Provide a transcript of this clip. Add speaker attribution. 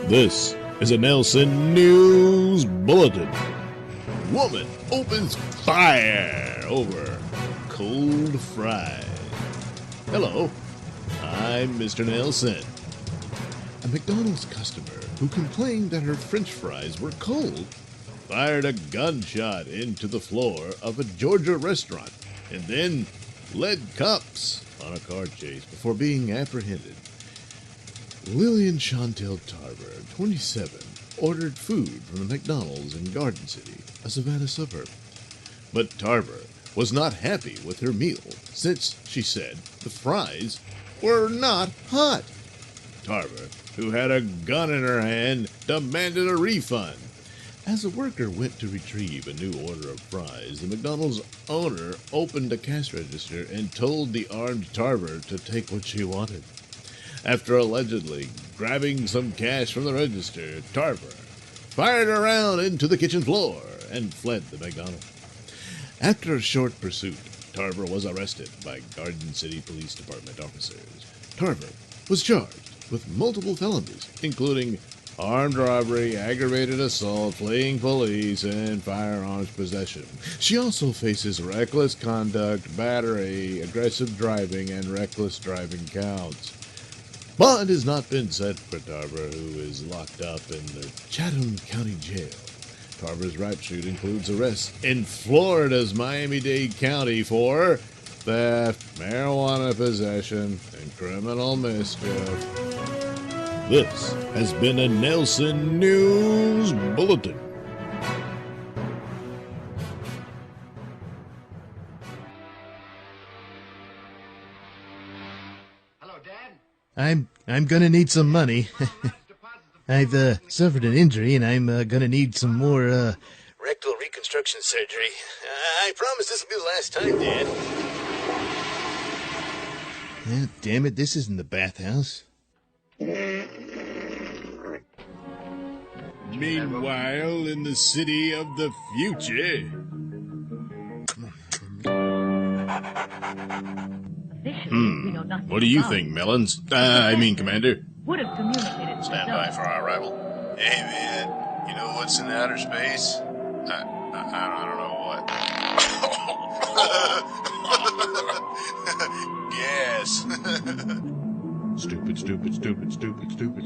Speaker 1: This is a Nailsin News Bulletin. Woman opens fire over cold fries. Hello, I'm Mr. Nailsin. A McDonald's customer who complained that her French fries were cold fired a gunshot into the floor of a Georgia restaurant and then led cops on a car chase before being apprehended. Lillian Chantel Tarver, 27, ordered food from the McDonald's in Garden City, a Savannah suburb. But Tarver was not happy with her meal since, she said, the fries were not hot. Tarver, who had a gun in her hand, demanded a refund. As a worker went to retrieve a new order of fries, the McDonald's owner opened a cash register and told the armed Tarver to take what she wanted. After allegedly grabbing some cash from the register, Tarver fired around into the kitchen floor and fled the McDonald's. After a short pursuit, Tarver was arrested by Garden City Police Department officers. Tarver was charged with multiple felonies, including armed robbery, aggravated assault, fleeing police, and firearms possession. She also faces reckless conduct, battery, aggressive driving, and reckless driving counts. Bond has not been set for Tarver, who is locked up in the Chatham County Jail. Tarver's rap sheet includes arrests in Florida's Miami-Dade County for theft, marijuana possession, and criminal mischief. This has been a Nailsin News Bulletin.
Speaker 2: Hello, Dad.
Speaker 3: I'm gonna need some money. I've suffered an injury, and I'm gonna need some more rectal reconstruction surgery. I promise this will be the last time, Dad. Damn it, this isn't the bathhouse.
Speaker 1: Meanwhile, in the city of the future. What do you think, Melons? Commander.
Speaker 4: Would have communicated.
Speaker 5: Stand by for our arrival. Hey, man, you know what's in outer space? I don't know what. Gas.
Speaker 1: Stupid, stupid, stupid, stupid, stupid.